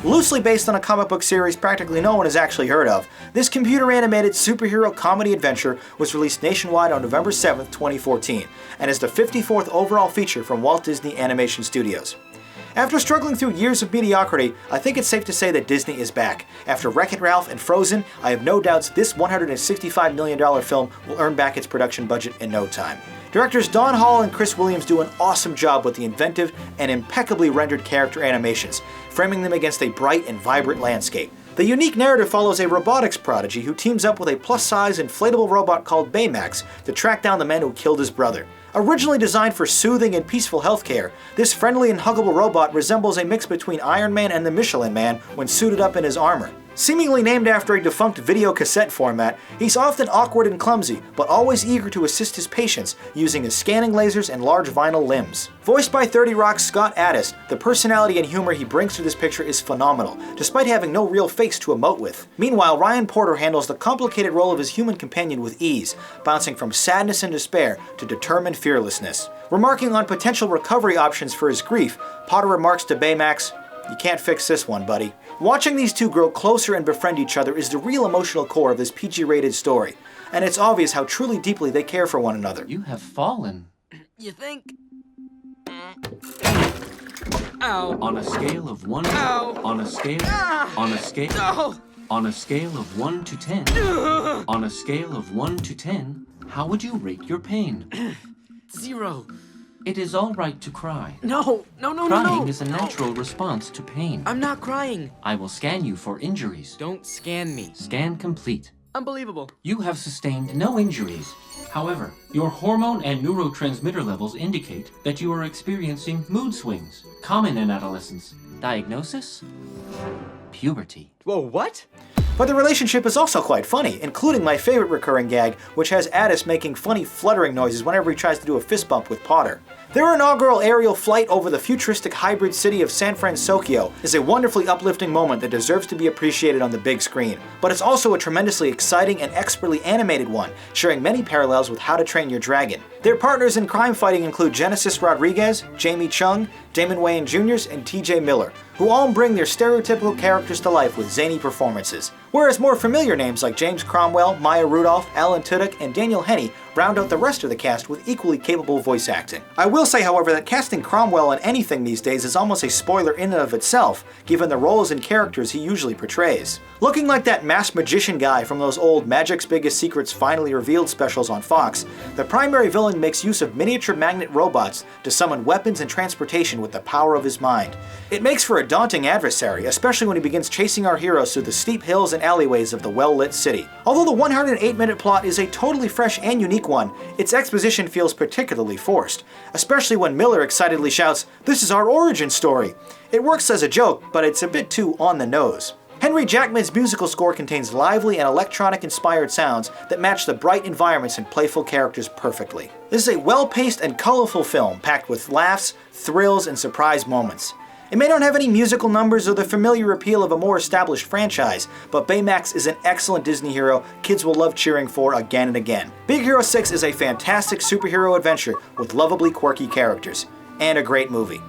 Loosely based on a comic book series practically no one has actually heard of, this computer-animated superhero comedy adventure was released nationwide on November 7th, 2014, and is the 54th overall feature from Walt Disney Animation Studios. After struggling through years of mediocrity, I think it's safe to say that Disney is back. After Wreck-It Ralph and Frozen, I have no doubts this $165 million film will earn back its production budget in no time. Directors Don Hall and Chris Williams do an awesome job with the inventive and impeccably rendered character animations, framing them against a bright and vibrant landscape. The unique narrative follows a robotics prodigy who teams up with a plus-size inflatable robot called Baymax to track down the man who killed his brother. Originally designed for soothing and peaceful healthcare, this friendly and huggable robot resembles a mix between Iron Man and the Michelin Man when suited up in his armor. Seemingly named after a defunct video cassette format, he's often awkward and clumsy, but always eager to assist his patients using his scanning lasers and large vinyl limbs. Voiced by 30 Rock's Soctt Adsit, the personality and humor he brings to this picture is phenomenal, despite having no real face to emote with. Meanwhile, Ryan Porter handles the complicated role of his human companion with ease, bouncing from sadness and despair to determined fearlessness. Remarking on potential recovery options for his grief, Porter remarks to Baymax, "You can't fix this one, buddy." Watching these two grow closer and befriend each other is the real emotional core of this PG-rated story, and it's obvious how truly deeply they care for one another. You have fallen. You think? Ow. On a scale of 1 Ow. On a scale On a scale No. On a scale of 1 to 10 On a scale of 1 to 10, how would you rate your pain? 0. It is all right to cry. No. Crying is a natural response to pain. I'm not crying. I will scan you for injuries. Don't scan me. Scan complete. Unbelievable. You have sustained no injuries. However, your hormone and neurotransmitter levels indicate that you are experiencing mood swings, common in adolescence. Diagnosis? Puberty. Whoa, what? But the relationship is also quite funny, including my favorite recurring gag, which has Adsit making funny fluttering noises whenever he tries to do a fist bump with Potter. Their inaugural aerial flight over the futuristic hybrid city of San Fransokyo is a wonderfully uplifting moment that deserves to be appreciated on the big screen. But it's also a tremendously exciting and expertly animated one, sharing many parallels with How to Train Your Dragon. Their partners in crime fighting include Génesis Rodríguez, Chung, Damon Wayans Jr, and TJ Miller, who all bring their stereotypical characters to life with zany performances. Whereas more familiar names like James Cromwell, Rudolph, Tudyk, and Daniel Henney round out the rest of the cast with equally capable voice acting. I will say, however, that casting Cromwell in anything these days is almost a spoiler in and of itself, given the roles and characters he usually portrays. Looking like that masked magician guy from those old Magic's Biggest Secrets Finally Revealed specials on Fox, the primary villain makes use of miniature magnet robots to summon weapons and transportation with the power of his mind. It makes for a daunting adversary, especially when he begins chasing our heroes through the steep hills and alleyways of the well-lit city. Although the 108-minute plot is a totally fresh and unique one, its exposition feels particularly forced, especially when Miller excitedly shouts, "This is our origin story!" It works as a joke, but it's a bit too on the nose. Henry Jackman's musical score contains lively and electronic-inspired sounds that match the bright environments and playful characters perfectly. This is a well-paced and colorful film packed with laughs, thrills, and surprise moments. It may not have any musical numbers or the familiar appeal of a more established franchise, but Baymax is an excellent Disney hero kids will love cheering for again and again. Big Hero 6 is a fantastic superhero adventure with lovably quirky characters, and a great movie.